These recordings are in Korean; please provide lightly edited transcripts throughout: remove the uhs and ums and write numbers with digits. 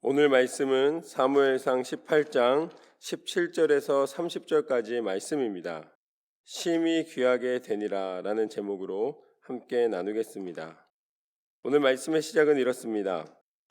오늘 말씀은 사무엘상 18장 17절에서 30절까지의 말씀입니다. 심히 귀하게 되니라 라는 제목으로 함께 나누겠습니다. 오늘 말씀의 시작은 이렇습니다.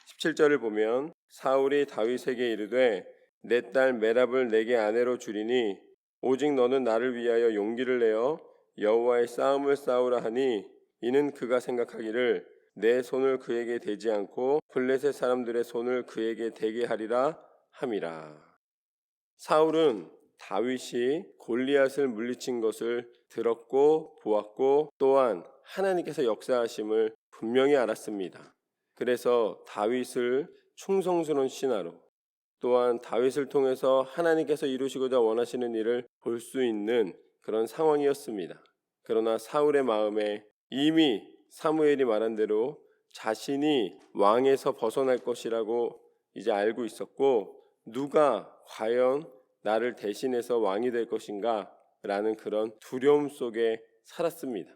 17절을 보면 사울이 다윗에게 이르되 내 딸 메랍을 내게 아내로 주리니 오직 너는 나를 위하여 용기를 내어 여호와의 싸움을 싸우라 하니 이는 그가 생각하기를 내 손을 그에게 대지 않고 블레셋 사람들의 손을 그에게 대게 하리라 함이라. 사울은 다윗이 골리앗을 물리친 것을 들었고 보았고 또한 하나님께서 역사하심을 분명히 알았습니다. 그래서 다윗을 충성스러운 신하로 또한 다윗을 통해서 하나님께서 이루시고자 원하시는 일을 볼 수 있는 그런 상황이었습니다. 그러나 사울의 마음에 이미 사무엘이 말한 대로 자신이 왕에서 벗어날 것이라고 이제 알고 있었고 누가 과연 나를 대신해서 왕이 될 것인가 라는 그런 두려움 속에 살았습니다.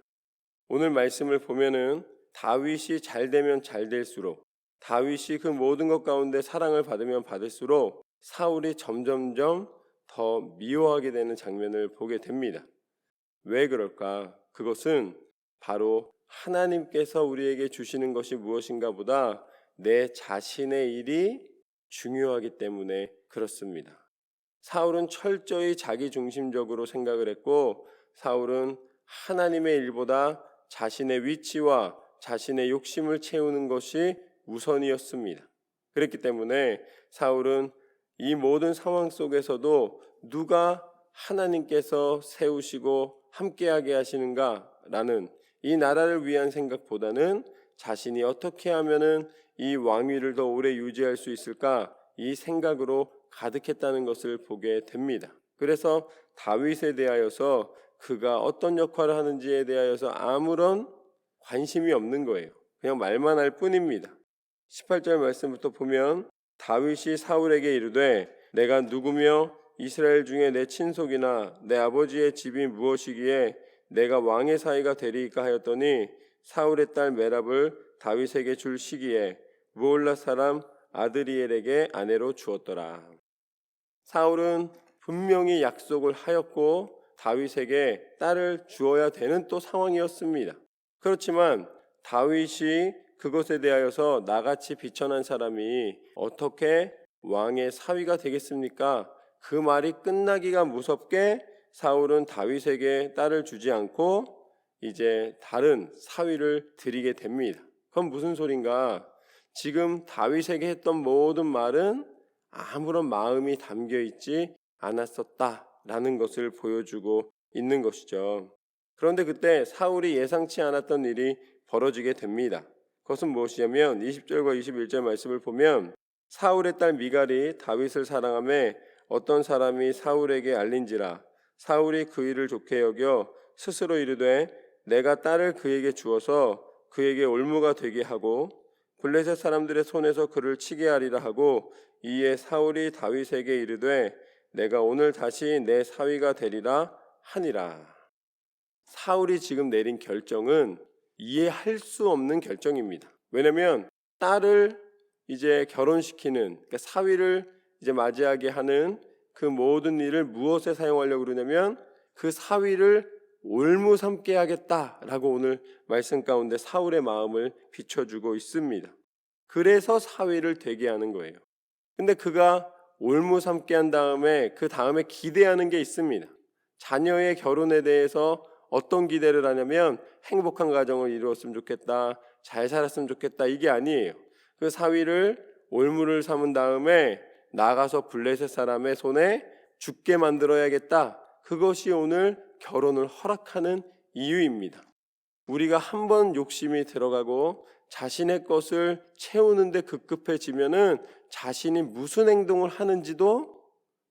오늘 말씀을 보면은 다윗이 잘 되면 잘 될수록 다윗이 그 모든 것 가운데 사랑을 받으면 받을수록 사울이 점점점 더 미워하게 되는 장면을 보게 됩니다. 왜 그럴까? 그것은 바로 하나님께서 우리에게 주시는 것이 무엇인가 보다 내 자신의 일이 중요하기 때문에 그렇습니다. 사울은 철저히 자기중심적으로 생각을 했고 사울은 하나님의 일보다 자신의 위치와 자신의 욕심을 채우는 것이 우선이었습니다. 그렇기 때문에 사울은 이 모든 상황 속에서도 누가 하나님께서 세우시고 함께하게 하시는가라는 이 나라를 위한 생각보다는 자신이 어떻게 하면은 이 왕위를 더 오래 유지할 수 있을까 이 생각으로 가득했다는 것을 보게 됩니다. 그래서 다윗에 대하여서 그가 어떤 역할을 하는지에 대하여서 아무런 관심이 없는 거예요. 그냥 말만 할 뿐입니다. 18절 말씀부터 보면 다윗이 사울에게 이르되 내가 누구며 이스라엘 중에 내 친속이나 내 아버지의 집이 무엇이기에 내가 왕의 사위가 되리이까 하였더니 사울의 딸 메랍을 다윗에게 줄 시기에 무올라 사람 아드리엘에게 아내로 주었더라. 사울은 분명히 약속을 하였고 다윗에게 딸을 주어야 되는 또 상황이었습니다. 그렇지만 다윗이 그것에 대하여서 나같이 비천한 사람이 어떻게 왕의 사위가 되겠습니까? 그 말이 끝나기가 무섭게 사울은 다윗에게 딸을 주지 않고 이제 다른 사위를 드리게 됩니다. 그건 무슨 소린가? 지금 다윗에게 했던 모든 말은 아무런 마음이 담겨 있지 않았었다라는 것을 보여주고 있는 것이죠. 그런데 그때 사울이 예상치 않았던 일이 벌어지게 됩니다. 그것은 무엇이냐면 20절과 21절 말씀을 보면 사울의 딸 미갈이 다윗을 사랑하며 어떤 사람이 사울에게 알린지라 사울이 그 일을 좋게 여겨 스스로 이르되 내가 딸을 그에게 주어서 그에게 올무가 되게 하고 블레셋 사람들의 손에서 그를 치게 하리라 하고 이에 사울이 다윗에게 이르되 내가 오늘 다시 내 사위가 되리라 하니라. 사울이 지금 내린 결정은 이해할 수 없는 결정입니다. 왜냐하면 딸을 이제 결혼시키는 그러니까 사위를 이제 맞이하게 하는 그 모든 일을 무엇에 사용하려고 그러냐면 그 사위를 올무 삼게 하겠다라고 오늘 말씀 가운데 사울의 마음을 비춰주고 있습니다. 그래서 사위를 되게 하는 거예요. 근데 그가 올무 삼게 한 다음에 그 다음에 기대하는 게 있습니다. 자녀의 결혼에 대해서 어떤 기대를 하냐면 행복한 가정을 이루었으면 좋겠다, 잘 살았으면 좋겠다 이게 아니에요. 그 사위를 올무를 삼은 다음에 나가서 블레셋 사람의 손에 죽게 만들어야겠다. 그것이 오늘 결혼을 허락하는 이유입니다. 우리가 한번 욕심이 들어가고 자신의 것을 채우는데 급급해지면은 자신이 무슨 행동을 하는지도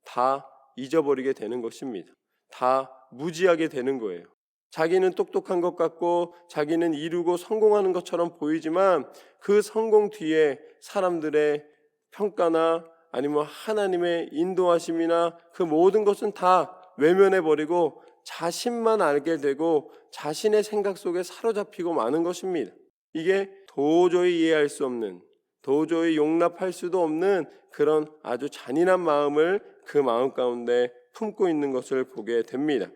다 잊어버리게 되는 것입니다. 다 무지하게 되는 거예요. 자기는 똑똑한 것 같고 자기는 이루고 성공하는 것처럼 보이지만 그 성공 뒤에 사람들의 평가나 아니면 하나님의 인도하심이나 그 모든 것은 다 외면해버리고 자신만 알게 되고 자신의 생각 속에 사로잡히고 마는 것입니다. 이게 도저히 이해할 수 없는 도저히 용납할 수도 없는 그런 아주 잔인한 마음을 그 마음 가운데 품고 있는 것을 보게 됩니다.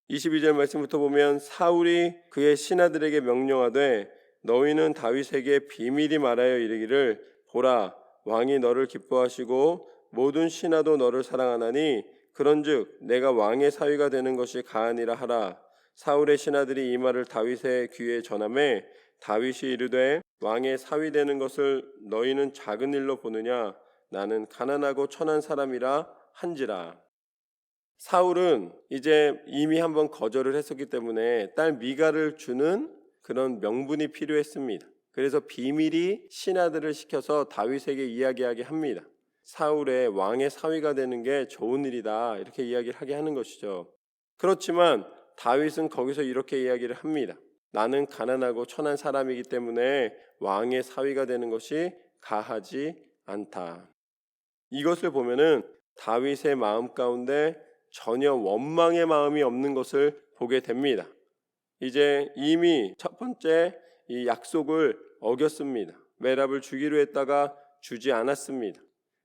22절 말씀부터 보면 사울이 그의 신하들에게 명령하되 너희는 다윗에게 비밀이 말하여 이르기를 보라 왕이 너를 기뻐하시고 모든 신하도 너를 사랑하나니 그런즉 내가 왕의 사위가 되는 것이 가하니라 하라. 사울의 신하들이 이 말을 다윗의 귀에 전하매 다윗이 이르되 왕의 사위 되는 것을 너희는 작은 일로 보느냐 나는 가난하고 천한 사람이라 한지라. 사울은 이제 이미 한번 거절을 했었기 때문에 딸 미가를 주는 그런 명분이 필요했습니다. 그래서 비밀이 신하들을 시켜서 다윗에게 이야기하게 합니다. 사울의 왕의 사위가 되는 게 좋은 일이다 이렇게 이야기를 하게 하는 것이죠. 그렇지만 다윗은 거기서 이렇게 이야기를 합니다. 나는 가난하고 천한 사람이기 때문에 왕의 사위가 되는 것이 가하지 않다. 이것을 보면은 다윗의 마음 가운데 전혀 원망의 마음이 없는 것을 보게 됩니다. 이제 이미 첫 번째 이 약속을 어겼습니다. 메랍을 주기로 했다가 주지 않았습니다.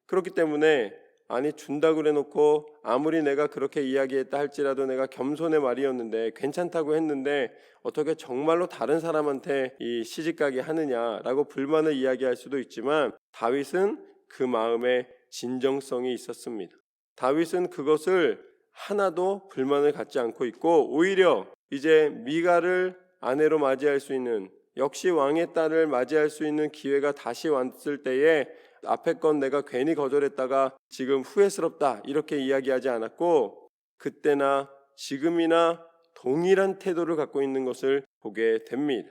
그렇기 때문에 아니 준다고 그래놓고 아무리 내가 그렇게 이야기했다 할지라도 내가 겸손의 말이었는데 괜찮다고 했는데 어떻게 정말로 다른 사람한테 이 시집가게 하느냐라고 불만을 이야기할 수도 있지만 다윗은 그 마음에 진정성이 있었습니다. 다윗은 그것을 하나도 불만을 갖지 않고 있고 오히려 이제 미가를 아내로 맞이할 수 있는 역시 왕의 딸을 맞이할 수 있는 기회가 다시 왔을 때에 앞에 건 내가 괜히 거절했다가 지금 후회스럽다 이렇게 이야기하지 않았고 그때나 지금이나 동일한 태도를 갖고 있는 것을 보게 됩니다.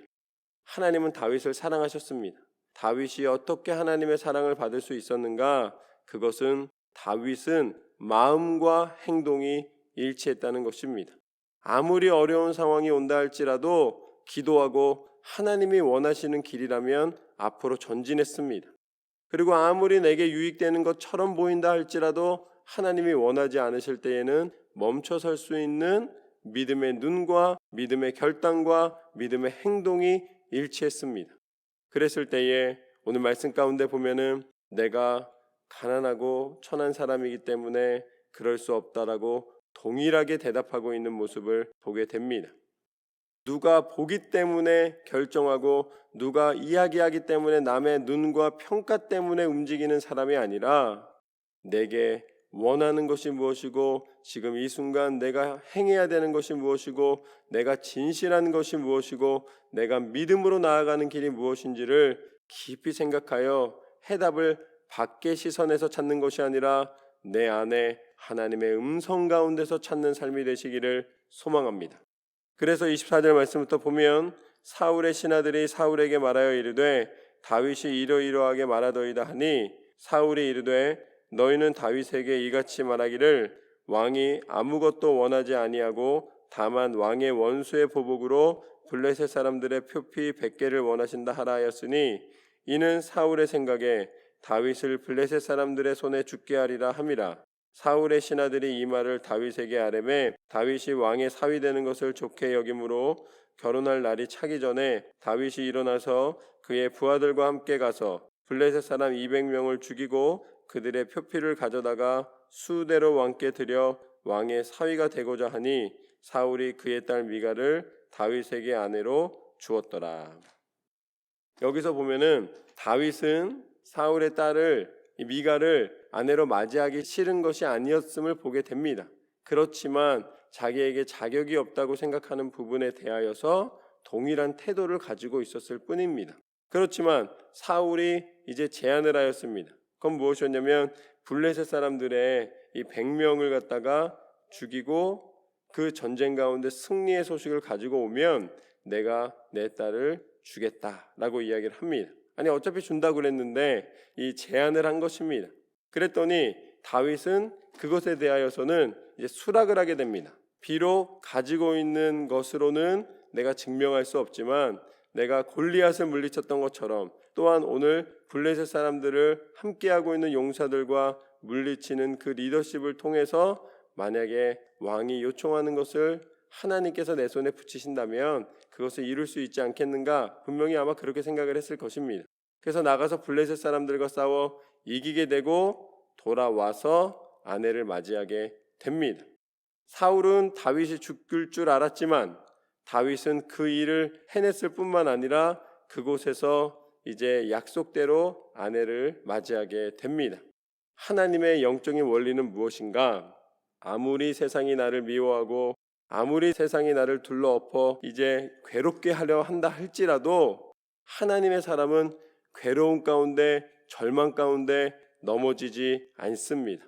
하나님은 다윗을 사랑하셨습니다. 다윗이 어떻게 하나님의 사랑을 받을 수 있었는가? 그것은 다윗은 마음과 행동이 일치했다는 것입니다. 아무리 어려운 상황이 온다 할지라도 기도하고 하나님이 원하시는 길이라면 앞으로 전진했습니다. 그리고 아무리 내게 유익되는 것처럼 보인다 할지라도 하나님이 원하지 않으실 때에는 멈춰 설 수 있는 믿음의 눈과 믿음의 결단과 믿음의 행동이 일치했습니다. 그랬을 때에 오늘 말씀 가운데 보면은 내가 가난하고 천한 사람이기 때문에 그럴 수 없다라고 동일하게 대답하고 있는 모습을 보게 됩니다. 누가 보기 때문에 결정하고 누가 이야기하기 때문에 남의 눈과 평가 때문에 움직이는 사람이 아니라 내게 원하는 것이 무엇이고 지금 이 순간 내가 행해야 되는 것이 무엇이고 내가 진실한 것이 무엇이고 내가 믿음으로 나아가는 길이 무엇인지를 깊이 생각하여 해답을 밖의 시선에서 찾는 것이 아니라 내 안에 하나님의 음성 가운데서 찾는 삶이 되시기를 소망합니다. 그래서 24절 말씀부터 보면 사울의 신하들이 사울에게 말하여 이르되 다윗이 이러이러하게 말하더이다 하니 사울이 이르되 너희는 다윗에게 이같이 말하기를 왕이 아무것도 원하지 아니하고 다만 왕의 원수의 보복으로 블레셋 사람들의 표피 100개를 원하신다 하라 하였으니 이는 사울의 생각에 다윗을 블레셋 사람들의 손에 죽게 하리라 함이라. 사울의 신하들이 이 말을 다윗에게 아뢰매 다윗이 왕의 사위 되는 것을 좋게 여김으로 결혼할 날이 차기 전에 다윗이 일어나서 그의 부하들과 함께 가서 블레셋 사람 200명을 죽이고 그들의 표피를 가져다가 수대로 왕께 드려 왕의 사위가 되고자 하니 사울이 그의 딸 미가를 다윗에게 아내로 주었더라. 여기서 보면은 다윗은 사울의 딸을 미가를 아내로 맞이하기 싫은 것이 아니었음을 보게 됩니다. 그렇지만 자기에게 자격이 없다고 생각하는 부분에 대하여서 동일한 태도를 가지고 있었을 뿐입니다. 그렇지만 사울이 이제 제안을 하였습니다. 그건 무엇이었냐면 블레셋 사람들의 이 100명을 갖다가 죽이고 그 전쟁 가운데 승리의 소식을 가지고 오면 내가 내 딸을 주겠다라고 이야기를 합니다. 아니 어차피 준다고 그랬는데 이 제안을 한 것입니다. 그랬더니 다윗은 그것에 대하여서는 이제 수락을 하게 됩니다. 비록 가지고 있는 것으로는 내가 증명할 수 없지만 내가 골리앗을 물리쳤던 것처럼 또한 오늘 블레셋 사람들을 함께하고 있는 용사들과 물리치는 그 리더십을 통해서 만약에 왕이 요청하는 것을 하나님께서 내 손에 붙이신다면 그것을 이룰 수 있지 않겠는가? 분명히 아마 그렇게 생각을 했을 것입니다. 그래서 나가서 블레셋 사람들과 싸워 이기게 되고 돌아와서 아내를 맞이하게 됩니다. 사울은 다윗이 죽을 줄 알았지만 다윗은 그 일을 해냈을 뿐만 아니라 그곳에서 이제 약속대로 아내를 맞이하게 됩니다. 하나님의 영적인 원리는 무엇인가? 아무리 세상이 나를 미워하고 아무리 세상이 나를 둘러엎어 이제 괴롭게 하려 한다 할지라도 하나님의 사람은 괴로움 가운데 절망 가운데 넘어지지 않습니다.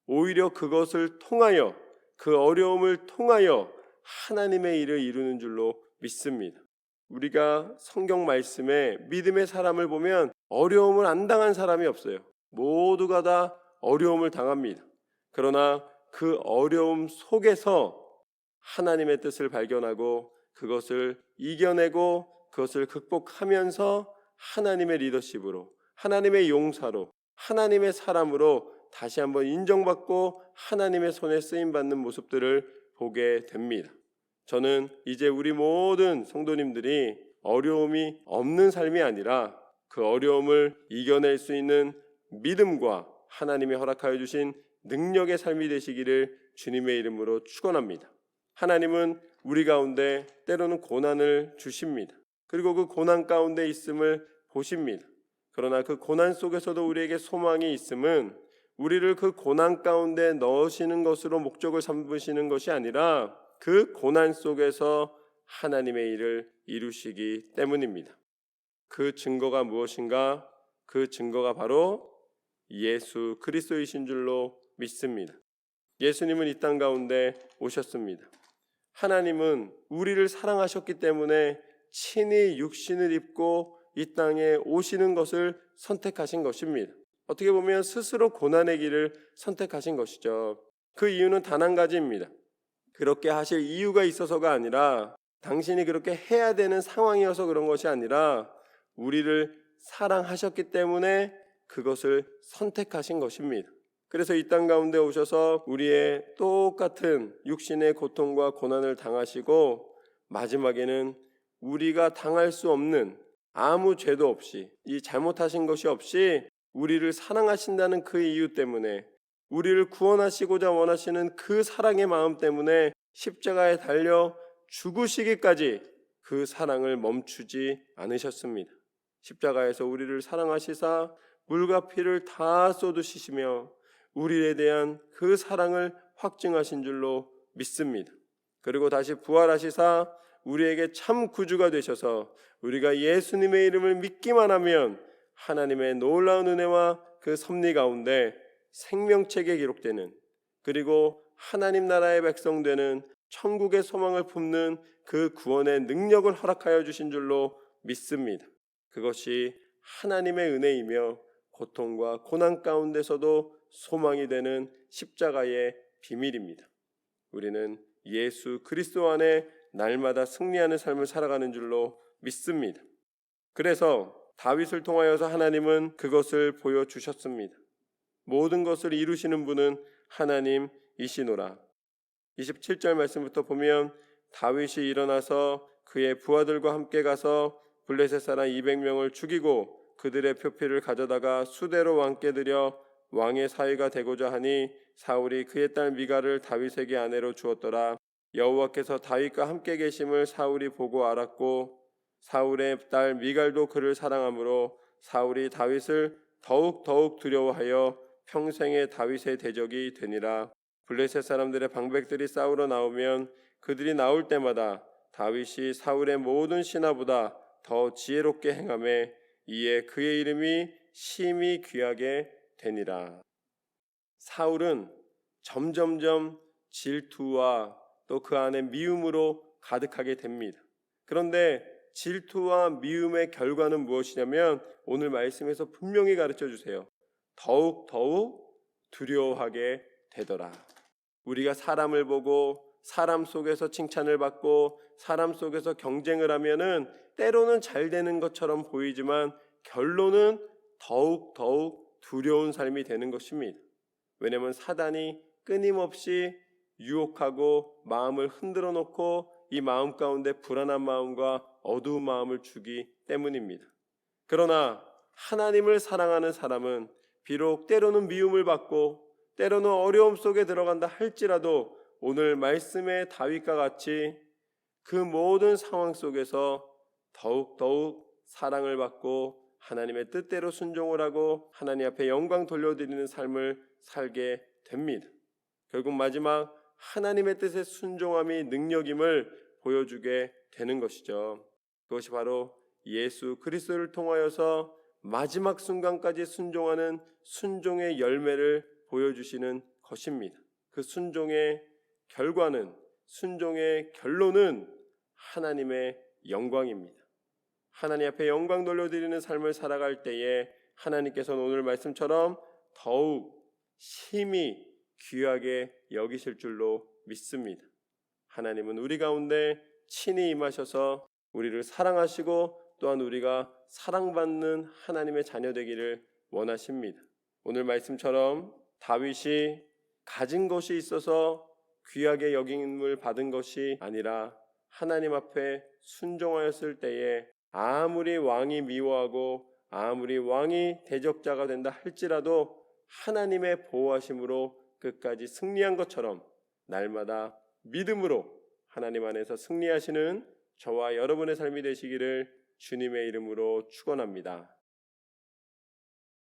오히려 그것을 통하여 그 어려움을 통하여 하나님의 일을 이루는 줄로 믿습니다. 우리가 성경 말씀에 믿음의 사람을 보면 어려움을 안 당한 사람이 없어요. 모두가 다 어려움을 당합니다. 그러나 그 어려움 속에서 하나님의 뜻을 발견하고 그것을 이겨내고 그것을 극복하면서 하나님의 리더십으로, 하나님의 용사로, 하나님의 사람으로 다시 한번 인정받고 하나님의 손에 쓰임받는 모습들을 보게 됩니다. 저는 이제 우리 모든 성도님들이 어려움이 없는 삶이 아니라 그 어려움을 이겨낼 수 있는 믿음과 하나님이 허락하여 주신 능력의 삶이 되시기를 주님의 이름으로 축원합니다. 하나님은 우리 가운데 때로는 고난을 주십니다. 그리고 그 고난 가운데 있음을 보십니다. 그러나 그 고난 속에서도 우리에게 소망이 있음은 우리를 그 고난 가운데 넣으시는 것으로 목적을 삼으시는 것이 아니라 그 고난 속에서 하나님의 일을 이루시기 때문입니다. 그 증거가 무엇인가? 그 증거가 바로 예수 그리스도이신 줄로 믿습니다. 예수님은 이 땅 가운데 오셨습니다. 하나님은 우리를 사랑하셨기 때문에 친히 육신을 입고 이 땅에 오시는 것을 선택하신 것입니다. 어떻게 보면 스스로 고난의 길을 선택하신 것이죠. 그 이유는 단 한 가지입니다. 그렇게 하실 이유가 있어서가 아니라 당신이 그렇게 해야 되는 상황이어서 그런 것이 아니라 우리를 사랑하셨기 때문에 그것을 선택하신 것입니다. 그래서 이 땅 가운데 오셔서 우리의 똑같은 육신의 고통과 고난을 당하시고 마지막에는 우리가 당할 수 없는 아무 죄도 없이 이 잘못하신 것이 없이 우리를 사랑하신다는 그 이유 때문에 우리를 구원하시고자 원하시는 그 사랑의 마음 때문에 십자가에 달려 죽으시기까지 그 사랑을 멈추지 않으셨습니다. 십자가에서 우리를 사랑하시사 물과 피를 다 쏟으시며 우리에 대한 그 사랑을 확증하신 줄로 믿습니다. 그리고 다시 부활하시사 우리에게 참 구주가 되셔서 우리가 예수님의 이름을 믿기만 하면 하나님의 놀라운 은혜와 그 섭리 가운데 생명책에 기록되는 그리고 하나님 나라의 백성 되는 천국의 소망을 품는 그 구원의 능력을 허락하여 주신 줄로 믿습니다. 그것이 하나님의 은혜이며 고통과 고난 가운데서도 소망이 되는 십자가의 비밀입니다. 우리는 예수 그리스도 안에 날마다 승리하는 삶을 살아가는 줄로 믿습니다. 그래서 다윗을 통하여서 하나님은 그것을 보여주셨습니다. 모든 것을 이루시는 분은 하나님이시노라. 27절 말씀부터 보면 다윗이 일어나서 그의 부하들과 함께 가서 블레셋 사람 200명을 죽이고 그들의 표피를 가져다가 수대로 왕께 드려 왕의 사위가 되고자 하니 사울이 그의 딸 미갈을 다윗에게 아내로 주었더라. 여호와께서 다윗과 함께 계심을 사울이 보고 알았고 사울의 딸 미갈도 그를 사랑하므로 사울이 다윗을 더욱 두려워하여 평생의 다윗의 대적이 되니라. 블레셋 사람들의 방백들이 싸우러 나오면 그들이 나올 때마다 다윗이 사울의 모든 신하보다 더 지혜롭게 행하매 이에 그의 이름이 심히 귀하게 되니라. 사울은 점점점 질투와 또 그 안에 미움으로 가득하게 됩니다. 그런데 질투와 미움의 결과는 무엇이냐면 오늘 말씀에서 분명히 가르쳐 주세요. 더욱 두려워하게 되더라. 우리가 사람을 보고 사람 속에서 칭찬을 받고 사람 속에서 경쟁을 하면은 때로는 잘 되는 것처럼 보이지만 결론은 더욱 두려운 삶이 되는 것입니다. 왜냐하면 사단이 끊임없이 유혹하고 마음을 흔들어 놓고 이 마음 가운데 불안한 마음과 어두운 마음을 주기 때문입니다. 그러나 하나님을 사랑하는 사람은 비록 때로는 미움을 받고 때로는 어려움 속에 들어간다 할지라도 오늘 말씀의 다윗과 같이 그 모든 상황 속에서 더욱더욱 사랑을 받고 하나님의 뜻대로 순종을 하고 하나님 앞에 영광 돌려드리는 삶을 살게 됩니다. 결국 마지막 하나님의 뜻에 순종함이 능력임을 보여주게 되는 것이죠. 그것이 바로 예수 그리스도를 통하여서 마지막 순간까지 순종하는 순종의 열매를 보여주시는 것입니다. 그 순종의 결과는, 순종의 결론은 하나님의 영광입니다. 하나님 앞에 영광 돌려드리는 삶을 살아갈 때에 하나님께서는 오늘 말씀처럼 더욱 심히 귀하게 여기실 줄로 믿습니다. 하나님은 우리 가운데 친히 임하셔서 우리를 사랑하시고 또한 우리가 사랑받는 하나님의 자녀 되기를 원하십니다. 오늘 말씀처럼 다윗이 가진 것이 있어서 귀하게 여김을 받은 것이 아니라 하나님 앞에 순종하였을 때에 아무리 왕이 미워하고 아무리 왕이 대적자가 된다 할지라도 하나님의 보호하심으로 끝까지 승리한 것처럼 날마다 믿음으로 하나님 안에서 승리하시는 저와 여러분의 삶이 되시기를 주님의 이름으로 축원합니다.